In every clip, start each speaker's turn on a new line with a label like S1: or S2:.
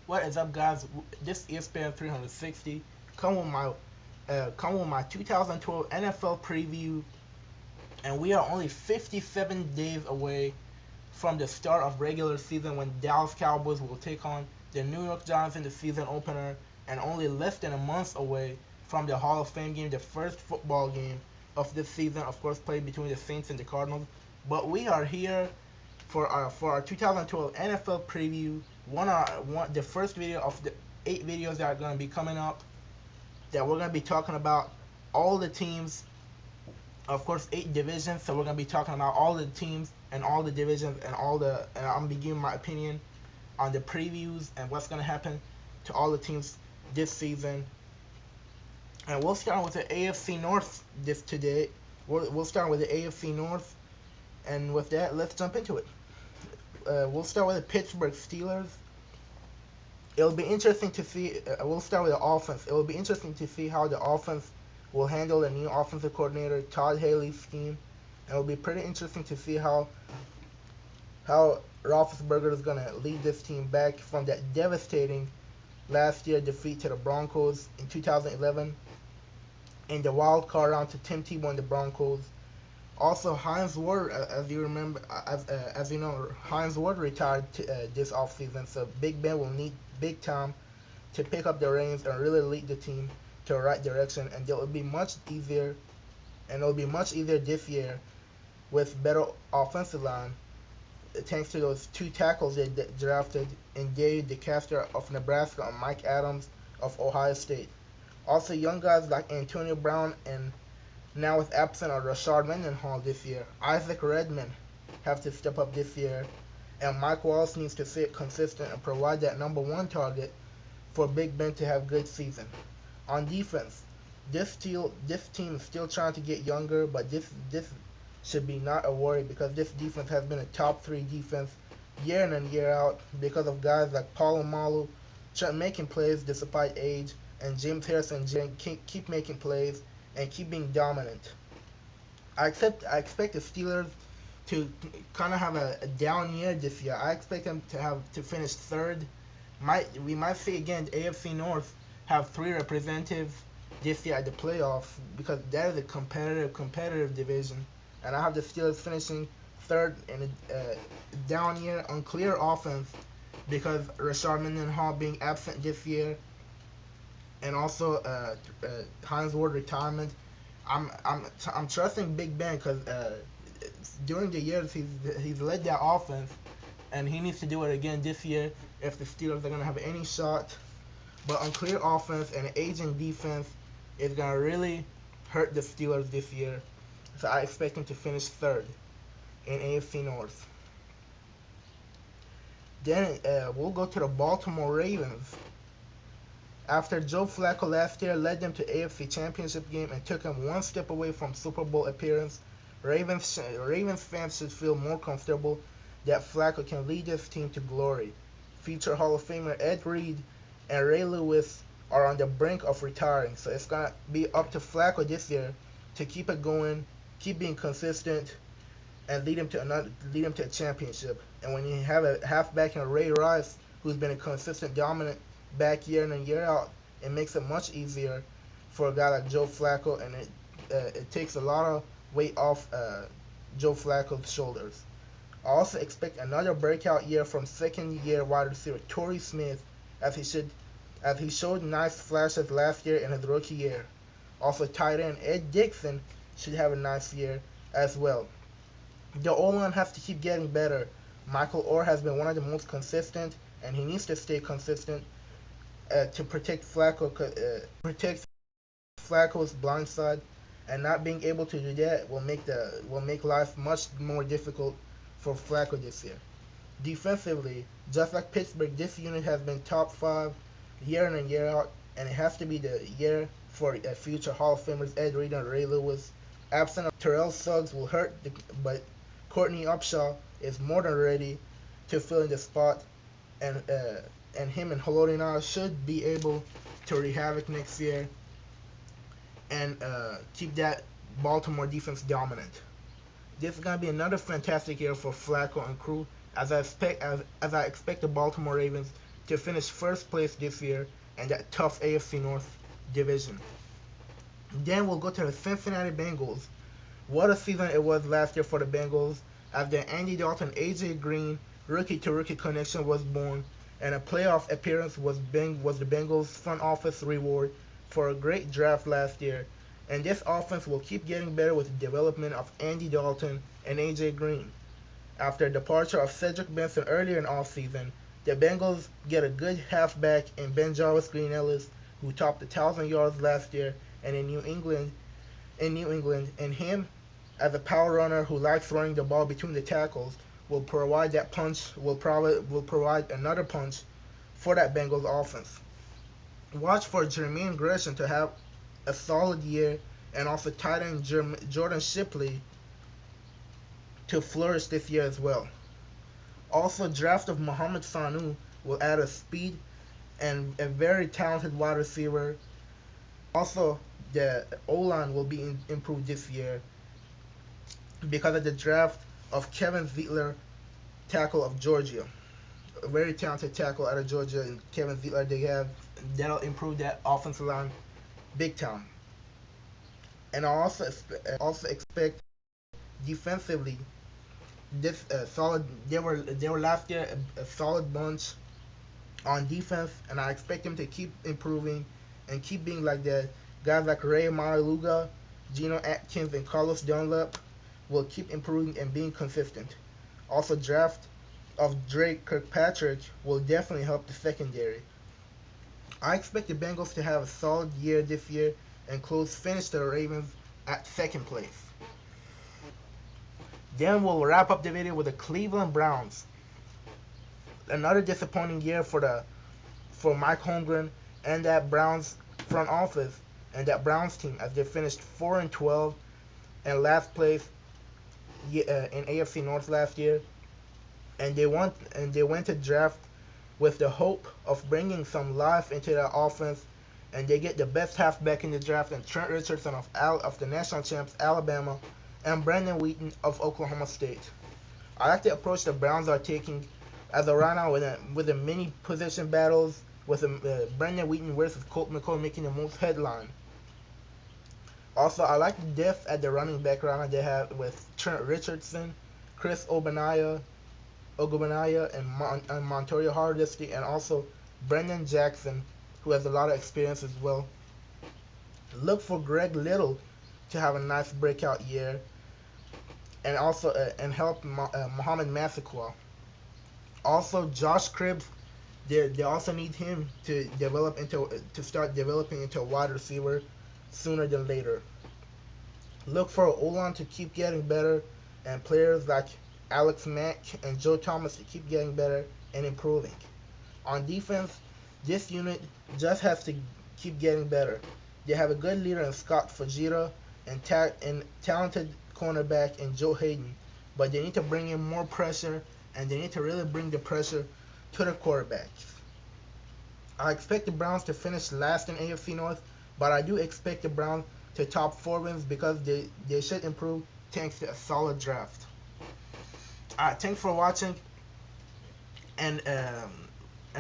S1: What is up, guys? This is ESPN 360. Come with my 2012 NFL preview, and we are only 57 days away from the start of regular season when Dallas Cowboys will take on the New York Giants in the season opener, and only less than a month away from the Hall of Fame game, the first football game of this season, of course, played between the Saints and the Cardinals. But we are here for our 2012 NFL preview. The first video of the 8 videos that are going to be coming up. That we're going to be talking about all the teams, of course, 8 divisions. So we're going to be talking about all the teams and all the divisions and I'm going to be giving my opinion on the previews and what's going to happen to all the teams this season. And we'll start with the AFC North today. We'll start with the AFC North, and with that, let's jump into it. We'll start with the Pittsburgh Steelers. It'll be interesting to see. We'll start with the offense. It will be interesting to see how the offense will handle the new offensive coordinator Todd Haley's scheme. And it'll be pretty interesting to see how Roethlisberger is going to lead this team back from that devastating last year defeat to the Broncos in 2011 in the wild card round to Tim Tebow and the Broncos. Also, Hines Ward, as you remember, as you know, Hines Ward retired this offseason, so Big Ben will need big time to pick up the reins and really lead the team to the right direction, and it will be much easier, this year with better offensive line, thanks to those 2 tackles they drafted in Dave DeCastro of Nebraska and Mike Adams of Ohio State. Also, young guys like Antonio Brown and now with absent are Rashard Mendenhall this year. Isaac Redman have to step up this year, and Mike Wallace needs to stay consistent and provide that number 1 target for Big Ben to have good season. On defense, this team is still trying to get younger, but this should be not a worry because this defense has been a top 3 defense year in and year out because of guys like Polamalu making plays despite age, and James Harrison keep making plays and keep being dominant. I expect the Steelers to kind of have a down year this year. I expect them to finish third. We might see again the AFC North have 3 representatives this year at the playoffs because that is a competitive division, and I have the Steelers finishing third in a down year, unclear offense because Rashard Mendenhall being absent this year, and also Hines Ward retirement. I'm trusting Big Ben because during the years he's led that offense, and he needs to do it again this year if the Steelers are gonna have any shot. But unclear offense and aging defense is gonna really hurt the Steelers this year, so I expect them to finish third in AFC North. Then we'll go to the Baltimore Ravens. After Joe Flacco last year led them to AFC Championship game and took them 1 step away from Super Bowl appearance, Ravens fans should feel more comfortable that Flacco can lead this team to glory. Future Hall of Famer Ed Reed and Ray Lewis are on the brink of retiring, so it's gonna be up to Flacco this year to keep it going, keep being consistent, and lead him to a championship. And when you have a halfback in Ray Rice, who's been a consistent, dominant back year in and year out, it makes it much easier for a guy like Joe Flacco, and it takes a lot of weight off Joe Flacco's shoulders. I also expect another breakout year from second-year wide receiver Torrey Smith, as he showed nice flashes last year in his rookie year. Also, tight end Ed Dixon should have a nice year as well. The O-line has to keep getting better. Michael Orr has been one of the most consistent, and he needs to stay consistent to protect Flacco's blind side, and not being able to do that will make life much more difficult for Flacco this year. Defensively, just like Pittsburgh, this unit has been top 5 year in and year out, and it has to be the year for future Hall of Famers Ed Reed and Ray Lewis. Absent of Terrell Suggs will hurt, but Courtney Upshaw is more than ready to fill in the spot, and him and Haloti should be able to wreak havoc next year and keep that Baltimore defense dominant. This is gonna be another fantastic year for Flacco and crew, as I expect the Baltimore Ravens to finish first place this year in that tough AFC North division. Then we'll go to the Cincinnati Bengals. What a season it was last year for the Bengals, as the Andy Dalton, AJ Green rookie-to-rookie connection was born, and a playoff appearance was the Bengals' front office reward for a great draft last year. And this offense will keep getting better with the development of Andy Dalton and AJ Green. After the departure of Cedric Benson earlier in offseason, the Bengals get a good halfback in Ben Jarvis Green Ellis, who topped 1,000 yards last year, and in New England, and him as a power runner who likes throwing the ball between the tackles will provide another punch for that Bengals offense. Watch for Jermaine Gresham to have a solid year, and also tight end Jordan Shipley to flourish this year as well. Also, draft of Mohamed Sanu will add a speed and a very talented wide receiver. Also, the O-line will be improved this year because of the draft of Kevin Zeitler, tackle of Georgia. A very talented tackle out of Georgia, and Kevin Zeitler that'll improve that offensive line big time. And I also expect defensively this solid. They were last year a solid bunch on defense, and I expect them to keep improving and keep being like that. Guys like Ray Maluga, Geno Atkins, and Carlos Dunlap will keep improving and being consistent. Also, draft of Drake Kirkpatrick will definitely help the secondary. I expect the Bengals to have a solid year this year and finish the Ravens at second place. Then we'll wrap up the video with the Cleveland Browns. Another disappointing year for Mike Holmgren and that Browns front office and that Browns team, as they finished 4-12 and last place in AFC North last year, and they went to draft with the hope of bringing some life into their offense, and they get the best halfback in the draft, and Trent Richardson of the national champs Alabama, and Brandon Wheaton of Oklahoma State. I like the approach the Browns are taking as of right now with the many position battles, with Brandon Wheaton versus Colt McCoy making the most headline. Also, I like the depth at the running back right now they have with Trent Richardson, Chris Ogbonnaya, and Montoya Hardesty, and also Brendan Jackson, who has a lot of experience as well. Look for Greg Little to have a nice breakout year, and also and help Mohamed Massaquoi. Also, Josh Cribbs, they also need him to start developing into a wide receiver sooner than later. Look for O-line to keep getting better, and players like Alex Mack and Joe Thomas to keep getting better and improving. On defense, this unit just has to keep getting better. They have a good leader in Scott Fujita and talented cornerback in Joe Hayden, but they need to bring in more pressure, and they need to really bring the pressure to the quarterbacks. I expect the Browns to finish last in AFC North, but I do expect the Browns to top 4 wins because they should improve thanks to a solid draft. Alright, thanks for watching, and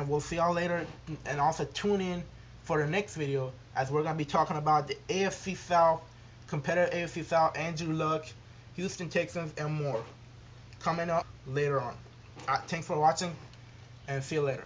S1: we'll see y'all later, and also tune in for the next video as we're going to be talking about the AFC South, competitive AFC South, Andrew Luck, Houston Texans, and more coming up later on. Alright, thanks for watching, and see you later.